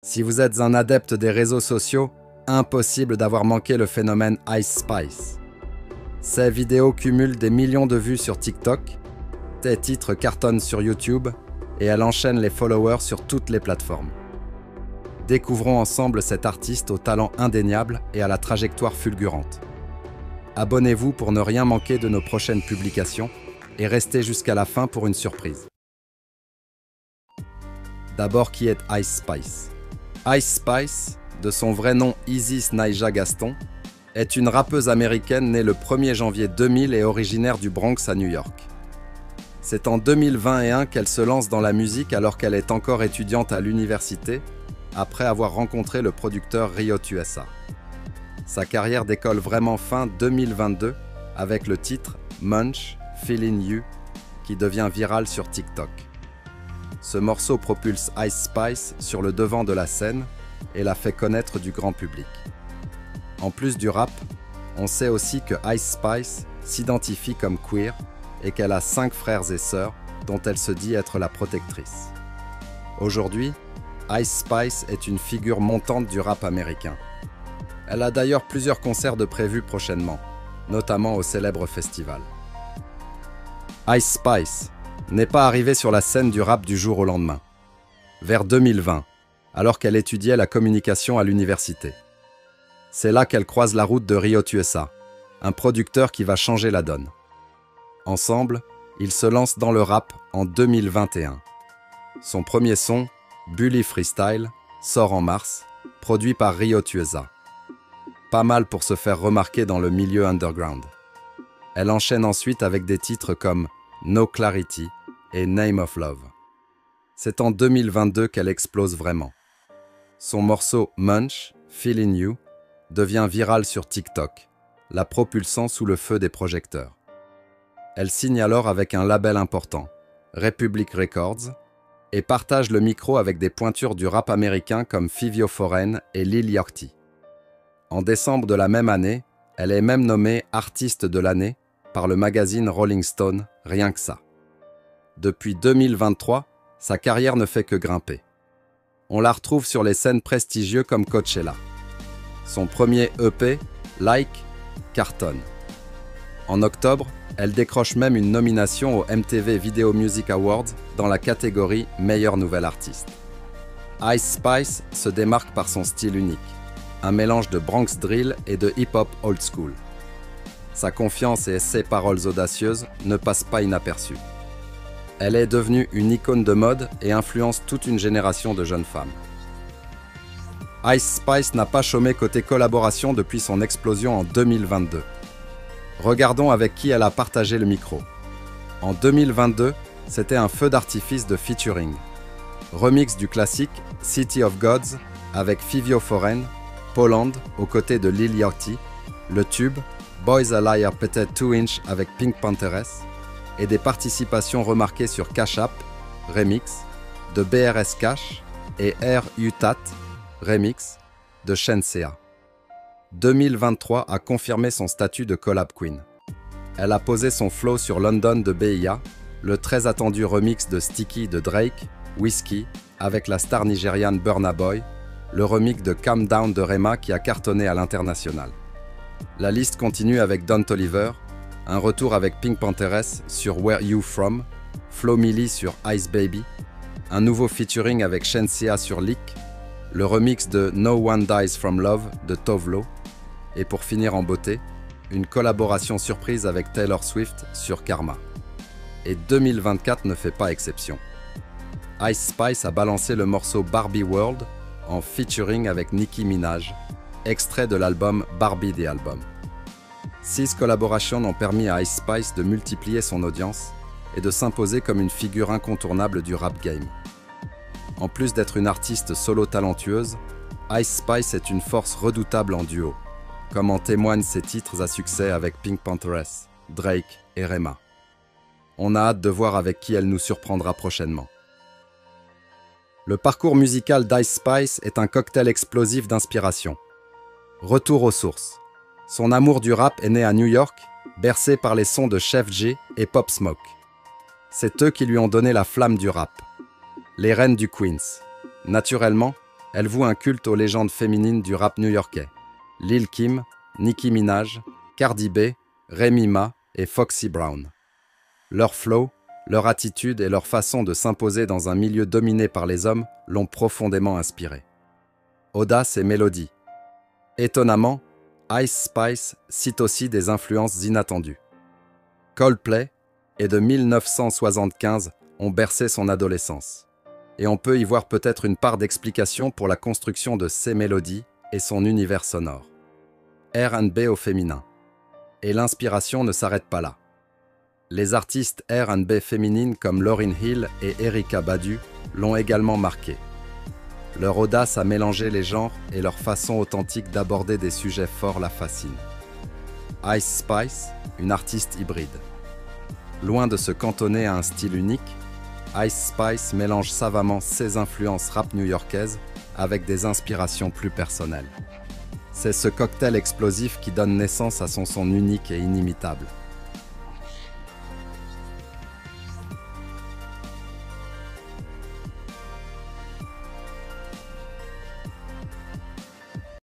Si vous êtes un adepte des réseaux sociaux, impossible d'avoir manqué le phénomène Ice Spice. Ces vidéos cumulent des millions de vues sur TikTok, ses titres cartonnent sur YouTube et elle enchaîne les followers sur toutes les plateformes. Découvrons ensemble cet artiste au talent indéniable et à la trajectoire fulgurante. Abonnez-vous pour ne rien manquer de nos prochaines publications et restez jusqu'à la fin pour une surprise. D'abord, qui est Ice Spice? Ice Spice, de son vrai nom Isis Naija Gaston, est une rappeuse américaine née le 1er janvier 2000 et originaire du Bronx à New York. C'est en 2021 qu'elle se lance dans la musique alors qu'elle est encore étudiante à l'université, après avoir rencontré le producteur Riot USA. Sa carrière décolle vraiment fin 2022 avec le titre Munch, Feeling You, qui devient viral sur TikTok. Ce morceau propulse Ice Spice sur le devant de la scène et la fait connaître du grand public. En plus du rap, on sait aussi que Ice Spice s'identifie comme queer et qu'elle a 5 frères et sœurs dont elle se dit être la protectrice. Aujourd'hui, Ice Spice est une figure montante du rap américain. Elle a d'ailleurs plusieurs concerts de prévus prochainement, notamment au célèbre festival. Ice Spice n'est pas arrivée sur la scène du rap du jour au lendemain. Vers 2020, alors qu'elle étudiait la communication à l'université. C'est là qu'elle croise la route de Riot USA, un producteur qui va changer la donne. Ensemble, ils se lancent dans le rap en 2021. Son premier son, Bully Freestyle, sort en mars, produit par Riot USA. Pas mal pour se faire remarquer dans le milieu underground. Elle enchaîne ensuite avec des titres comme No Clarity et Name of Love. C'est en 2022 qu'elle explose vraiment. Son morceau Munch, Feeling You, devient viral sur TikTok, la propulsant sous le feu des projecteurs. Elle signe alors avec un label important, Republic Records, et partage le micro avec des pointures du rap américain comme Fivio Foreign et Lil Yachty. En décembre de la même année, elle est même nommée artiste de l'année par le magazine Rolling Stone, rien que ça. Depuis 2023, sa carrière ne fait que grimper. On la retrouve sur les scènes prestigieuses comme Coachella. Son premier EP, Like, cartonne. En octobre, elle décroche même une nomination au MTV Video Music Awards dans la catégorie Meilleure Nouvelle Artiste. Ice Spice se démarque par son style unique, un mélange de Bronx Drill et de hip-hop old school. Sa confiance et ses paroles audacieuses ne passent pas inaperçues. Elle est devenue une icône de mode et influence toute une génération de jeunes femmes. Ice Spice n'a pas chômé côté collaboration depuis son explosion en 2022. Regardons avec qui elle a partagé le micro. En 2022, c'était un feu d'artifice de featuring. Remix du classique City of Gods avec Fivio Foreign, Poland aux côtés de Lil Yachty, le tube Boys a Liar peut-être 2 Inch avec Pink Panthers, et des participations remarquées sur Cash App, remix, de BRS Cash et R Utat, remix, de Shenseea. 2023 a confirmé son statut de collab queen. Elle a posé son flow sur London de BIA, le très attendu remix de Sticky de Drake, Whiskey, avec la star nigériane Burna Boy, le remix de Calm Down de Rema qui a cartonné à l'international. La liste continue avec Don Toliver, un retour avec Pink Panthers sur Where You From, Flo Milli sur Ice Baby, un nouveau featuring avec Shenseea sur Leak, le remix de No One Dies From Love de Tovlo, et pour finir en beauté, une collaboration surprise avec Taylor Swift sur Karma. Et 2024 ne fait pas exception. Ice Spice a balancé le morceau Barbie World en featuring avec Nicki Minaj, extrait de l'album Barbie the Album. 6 collaborations ont permis à Ice Spice de multiplier son audience et de s'imposer comme une figure incontournable du rap game. En plus d'être une artiste solo talentueuse, Ice Spice est une force redoutable en duo, comme en témoignent ses titres à succès avec Pink Panthers, Drake et Rema. On a hâte de voir avec qui elle nous surprendra prochainement. Le parcours musical d'Ice Spice est un cocktail explosif d'inspiration. Retour aux sources. Son amour du rap est né à New York, bercé par les sons de Chef G et Pop Smoke. C'est eux qui lui ont donné la flamme du rap. Les reines du Queens. Naturellement, Elle voue un culte aux légendes féminines du rap new-yorkais. Lil Kim, Nicki Minaj, Cardi B, Remy Ma et Foxy Brown. Leur flow, leur attitude et leur façon de s'imposer dans un milieu dominé par les hommes l'ont profondément inspirée. Audace et mélodie. Étonnamment, Ice Spice cite aussi des influences inattendues. Coldplay et de 1975 ont bercé son adolescence. Et on peut y voir peut-être une part d'explication pour la construction de ses mélodies et son univers sonore. R&B au féminin. Et l'inspiration ne s'arrête pas là. Les artistes R&B féminines comme Lauryn Hill et Erykah Badu l'ont également marqué. Leur audace à mélanger les genres et leur façon authentique d'aborder des sujets forts la fascinent. Ice Spice, une artiste hybride. Loin de se cantonner à un style unique, Ice Spice mélange savamment ses influences rap new-yorkaises avec des inspirations plus personnelles. C'est ce cocktail explosif qui donne naissance à son son unique et inimitable.